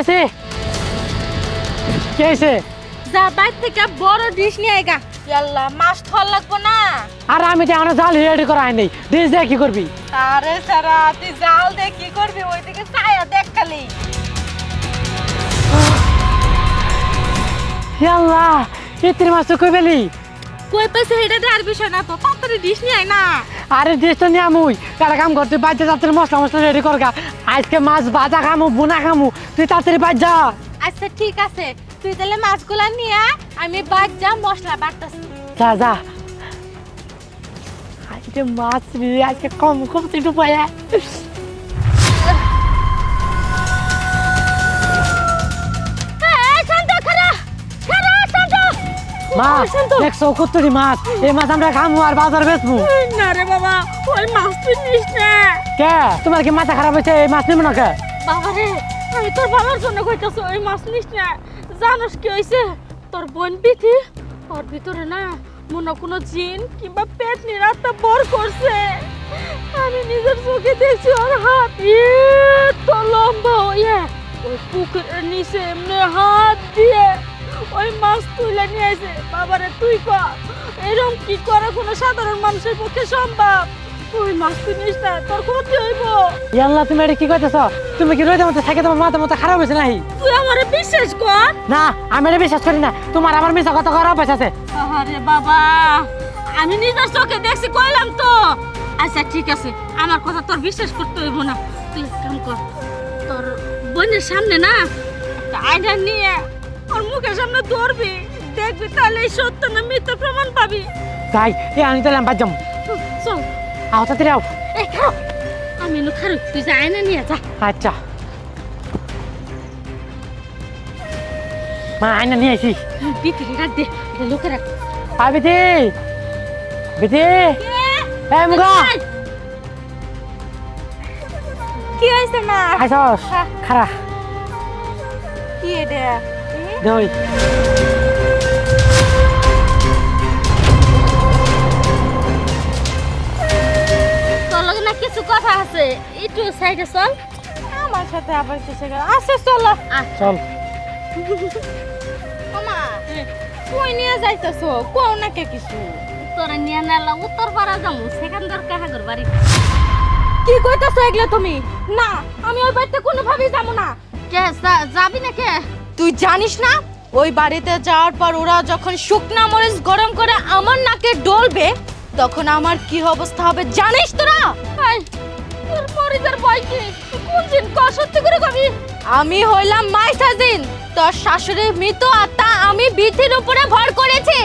গেছে কে হয়েছে? যা বাইর থেকে বড় ডিশ নিয়ে আইগা। আল্লাহ মাছ থল লাগবো না। আর আমি তো এখনো জাল রেডি করা হয়নি, ডিশ দিয়ে কি করবি? আরে সারা তুই জাল দে কি করবি? ওইদিকে ছায়া দেখ খালি। আল্লাহ ইতির মাছ তো কই পেলি? কই পাইছে এটা দেয়ার বিষয় না তো, তাড়াতাড়ি ডিশ নিয়ে আয় না। আরে ডিশ তো নিয়ে আমুই একটা কাম করতে বাচ্চা তাড়াতাড়ি মশলা মশলা রেডি করগা। আজকে মাছ ভাজা খামু বোনা খামু, তুই তাড়াতাড়ি বাজ যা। আচ্ছা ঠিক আছে, তুই তাহলে মাছগুলা নিয়ে আয়, আমি বাজা মশলা বাটতাছি। যা যা। আজকে মাছ রে আজকে কম কম একটু পায়া। মা দেখছো কতটি মাছ, এই মাছ আমরা খামু আর বাজার বেচবো। না রে বাবা, ওই মাছ তুই নিস না। কে তোমার কি মাথা খারাপ হয়েছে? এই মাছ নিব না কে? বাবা রে, আমি তোর ভালোর জন্য কইতাছি ওই মাছ নিস না। জানোস কি হইছে? তোর বোন বিথি, ওর ভিতরে না মনে কোনো জিন কিংবা পেট নিরাত্তা বর করছে। আমি নিজের চোখে দেখছি ওর হাত এত লম্বা হইয়া ওই পুকুরের নিচে এমনি হাত দিয়ে ওই মাছ তুলে নিয়ে আসে। বাবারে তুই কর, এরকম কি করে কোনো সাধারণ মানুষের পক্ষে সম্ভব? ওই মাছ তুই নিস না, তোর ক্ষতি হইব। আল্লাহ তুমি এটা কি কইতেছ? তুমি কি রোদের মধ্যে থাকে তোমার মাথা মতো খারাপ হয়েছে নাকি? তুই আমারে বিশ্বাস কর। না আমি এটা বিশ্বাস করি না, তোমার আমার মিশা কথা খারাপ হয়েছে। আরে বাবা, আমি নিজের চোখে দেখছি কইলাম তো। আচ্ছা ঠিক আছে, আমার কথা তোর বিশ্বাস করতে হইব না। তুই এক কাম কর, তোর বোনের সামনে না একটা আয়না নিয়ে ওর মুখের সামনে ধরবি, দেখবি তাহলে এই সত্য না মিথ্যা প্রমাণ পাবি। তাই এ আমি তাহলে বাদ যাম। চল আও তাড়াতাড়ি আও। এই খাও, আমি এনে খারু, তুই যা আয়না নিয়ে যা। আচ্ছা মা আয়না নিয়ে আসি। ভিতরে রাখ দে, এটা লোকে রাখ। বিধি বিধি এই মুগা কি হয়েছে মা? আইসস খারা কি এটা? দই তোর লগে না কিছু কথা আছে, একটু সাইডে চল। আমার সাথে আবার কিছু আচ্ছা চলো। চল। মামা কই নিয়ে যাইতেছো? কোন নাকি কিছু? তোরা নিয়ে নালা উত্তর পাড়া যাবো, সেখানকার কাহাগর বাড়ি। কি কইতাছো এগুলো তুমি? না আমি ওই বাড়িতে কোনোভাবেই যাবো না। কে যাবি না কে? তুই জানিস না ওই বাড়িতে যাওয়ার পর ওরা যখন শুকনা মরিচ গরম করে আমার নাকে ডলবে তখন আমার কি অবস্থা হবে জানিস তোরা? তোর মরিচের ভয় কি? কোন দিন ক সত্যি করে কবি? আমি হইলাম মাইসাজিন, তোর শাশুড়ির মৃত আত্মা। আমি বিথির উপরে ভর করেছি।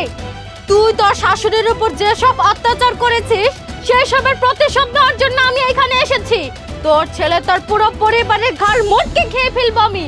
তুই তোর শাশুড়ির উপর যেসব অত্যাচার করেছিস সেই সবের প্রতিশোধ নেওয়ার জন্য আমি এখানে এসেছি। তোর ছেলে তোর পুরো পরিবারের ঘাড় মোটকে খেয়ে ফেলবো আমি।